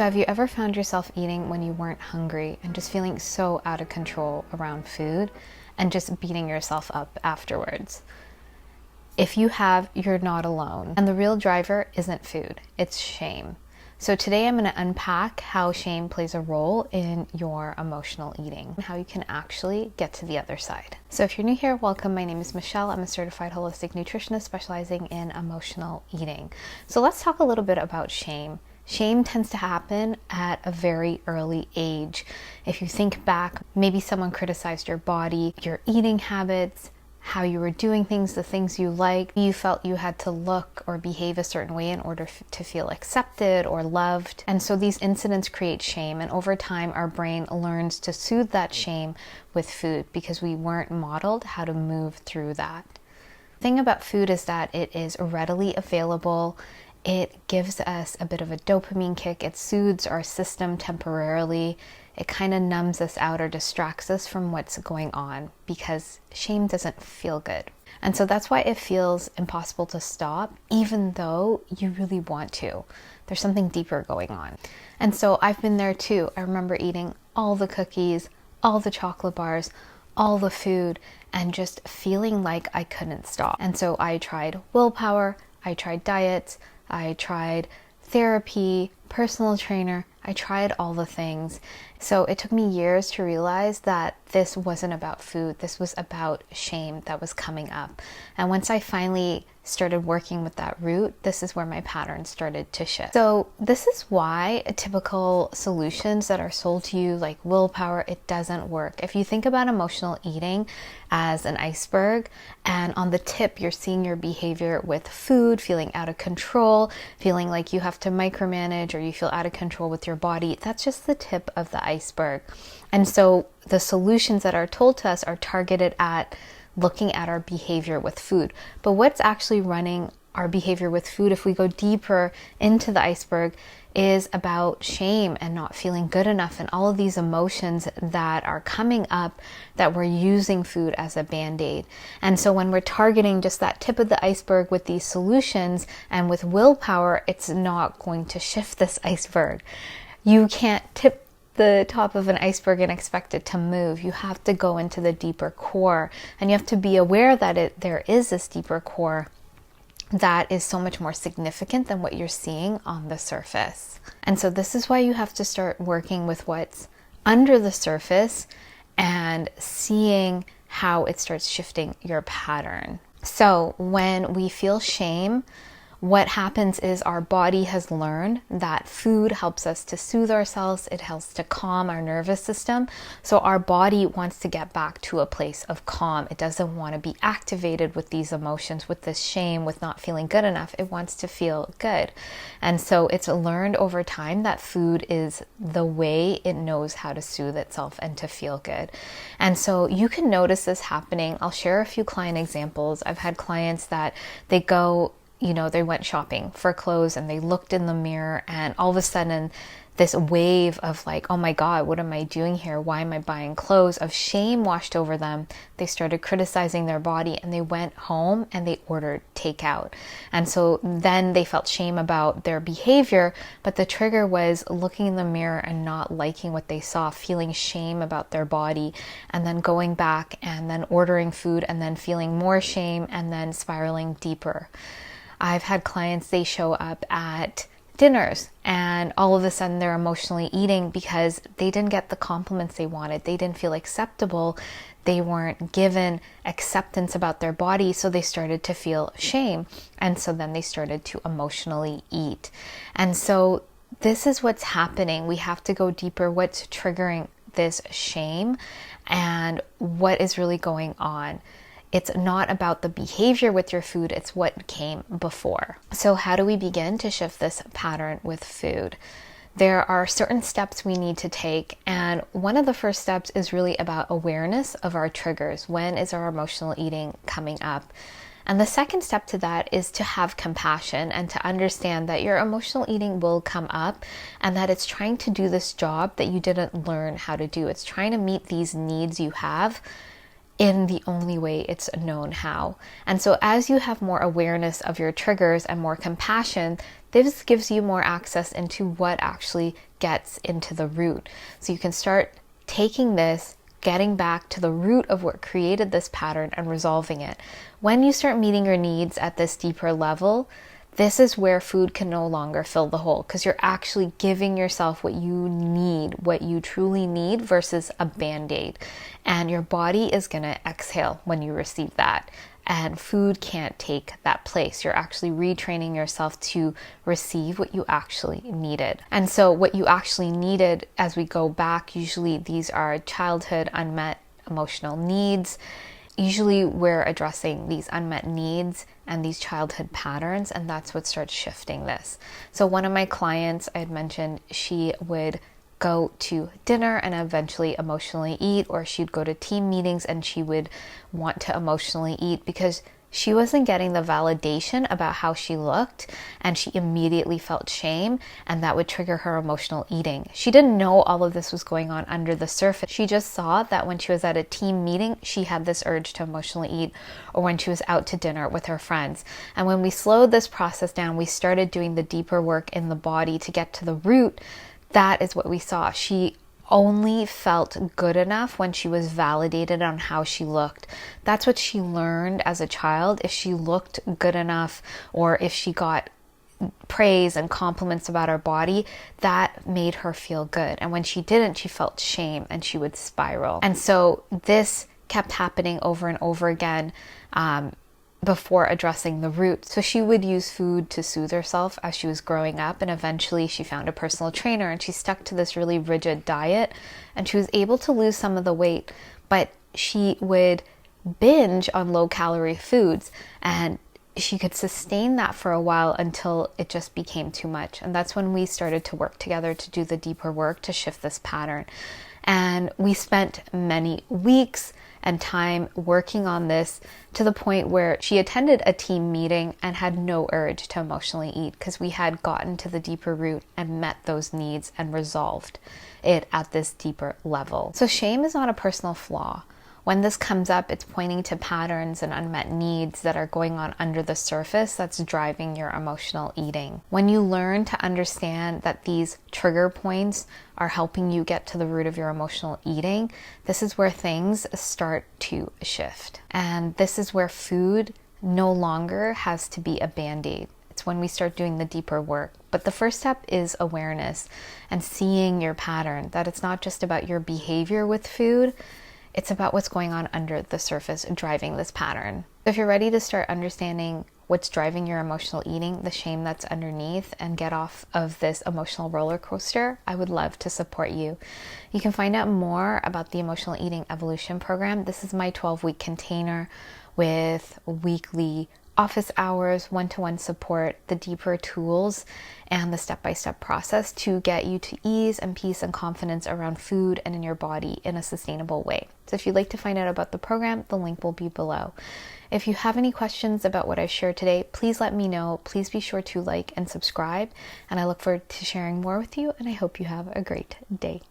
Have you ever found yourself eating when you weren't hungry and just feeling so out of control around food and just beating yourself up afterwards? If you have, you're not alone. And the real driver isn't food, it's shame. So today I'm going to unpack how shame plays a role in your emotional eating and how you can actually get to the other side. So if you're new here, welcome. My name is Michelle. I'm a certified holistic nutritionist specializing in emotional eating. So let's talk a little bit about shame. Shame tends to happen at a very early age. If you think back, maybe someone criticized your body, your eating habits, how you were doing things, the things you like. You felt you had to look or behave a certain way in order to feel accepted or loved. And so these incidents create shame. And over time, our brain learns to soothe that shame with food because we weren't modeled how to move through that. The thing about food is that it is readily available. It gives us a bit of a dopamine kick. It soothes our system temporarily. It kind of numbs us out or distracts us from what's going on because shame doesn't feel good. And so that's why it feels impossible to stop, even though you really want to. There's something deeper going on. And so I've been there too. I remember eating all the cookies, all the chocolate bars, all the food, and just feeling like I couldn't stop. And so I tried willpower, I tried diets, I tried therapy, personal trainer, I tried all the things. So it took me years to realize that this wasn't about food. This was about shame that was coming up. And once I finally started working with that root, this is where my pattern started to shift. So this is why typical solutions that are sold to you like willpower, it doesn't work. If you think about emotional eating as an iceberg, and on the tip you're seeing your behavior with food, feeling out of control, feeling like you have to micromanage or you feel out of control with your body, that's just the tip of the iceberg. And so the solutions that are told to us are targeted at looking at our behavior with food. But what's actually running our behavior with food, if we go deeper into the iceberg, is about shame and not feeling good enough and all of these emotions that are coming up that we're using food as a band-aid. And so when we're targeting just that tip of the iceberg with these solutions and with willpower, it's not going to shift this iceberg. You can't tip the top of an iceberg and expect it to move. You have to go into the deeper core, and you have to be aware that there is this deeper core that is so much more significant than what you're seeing on the surface. And so this is why you have to start working with what's under the surface and seeing how it starts shifting your pattern. So when we feel shame, what happens is our body has learned that food helps us to soothe ourselves. It helps to calm our nervous system. So our body wants to get back to a place of calm. It doesn't want to be activated with these emotions, with this shame, with not feeling good enough. It wants to feel good. And so it's learned over time that food is the way it knows how to soothe itself and to feel good. And so you can notice this happening. I'll share a few client examples. I've had clients that they went shopping for clothes and they looked in the mirror and all of a sudden this wave of like, oh my God, what am I doing here? Why am I buying clothes? Of shame washed over them. They started criticizing their body and they went home and they ordered takeout. And so then they felt shame about their behavior, but the trigger was looking in the mirror and not liking what they saw, feeling shame about their body, and then going back and then ordering food and then feeling more shame and then spiraling deeper. I've had clients, they show up at dinners and all of a sudden they're emotionally eating because they didn't get the compliments they wanted. They didn't feel acceptable. They weren't given acceptance about their body, so they started to feel shame. And so then they started to emotionally eat. And so this is what's happening. We have to go deeper. What's triggering this shame and what is really going on? It's not about the behavior with your food, it's what came before. So how do we begin to shift this pattern with food? There are certain steps we need to take, and one of the first steps is really about awareness of our triggers. When is our emotional eating coming up? And the second step to that is to have compassion and to understand that your emotional eating will come up and that it's trying to do this job that you didn't learn how to do. It's trying to meet these needs you have in the only way it's known how. And so as you have more awareness of your triggers and more compassion, this gives you more access into what actually gets into the root. So you can start taking this, getting back to the root of what created this pattern and resolving it. When you start meeting your needs at this deeper level, this is where food can no longer fill the hole, because you're actually giving yourself what you need, what you truly need, versus a band-aid. And your body is going to exhale when you receive that. And food can't take that place. You're actually retraining yourself to receive what you actually needed. And so what you actually needed, as we go back, usually these are childhood unmet emotional needs. Usually we're addressing these unmet needs and these childhood patterns, and that's what starts shifting this. So one of my clients, I had mentioned, she would go to dinner and eventually emotionally eat, or she'd go to team meetings and she would want to emotionally eat because she wasn't getting the validation about how she looked, and she immediately felt shame, and that would trigger her emotional eating. She didn't know all of this was going on under the surface. She just saw that when she was at a team meeting, she had this urge to emotionally eat, or when she was out to dinner with her friends. And when we slowed this process down, we started doing the deeper work in the body to get to the root. That is what we saw. She only felt good enough when she was validated on how she looked. That's what she learned as a child. If she looked good enough, or if she got praise and compliments about her body, that made her feel good. And when she didn't, she felt shame and she would spiral. And so this kept happening over and over again before addressing the root. So she would use food to soothe herself as she was growing up, and eventually she found a personal trainer and she stuck to this really rigid diet, and she was able to lose some of the weight, but she would binge on low-calorie foods, and she could sustain that for a while until it just became too much. And that's when we started to work together to do the deeper work to shift this pattern. And we spent many weeks and time working on this, to the point where she attended a team meeting and had no urge to emotionally eat, because we had gotten to the deeper root and met those needs and resolved it at this deeper level. So shame is not a personal flaw. When this comes up, it's pointing to patterns and unmet needs that are going on under the surface that's driving your emotional eating. When you learn to understand that these trigger points are helping you get to the root of your emotional eating, this is where things start to shift. And this is where food no longer has to be a band-aid. It's when we start doing the deeper work. But the first step is awareness and seeing your pattern, that it's not just about your behavior with food, it's about what's going on under the surface driving this pattern. If you're ready to start understanding what's driving your emotional eating, the shame that's underneath, and get off of this emotional roller coaster, I would love to support you. You can find out more about the Emotional Eating Evolution Program. This is my 12-week container with weekly office hours, one-to-one support, the deeper tools, and the step-by-step process to get you to ease and peace and confidence around food and in your body in a sustainable way. So if you'd like to find out about the program, the link will be below. If you have any questions about what I shared today, please let me know. Please be sure to like and subscribe, and I look forward to sharing more with you, and I hope you have a great day.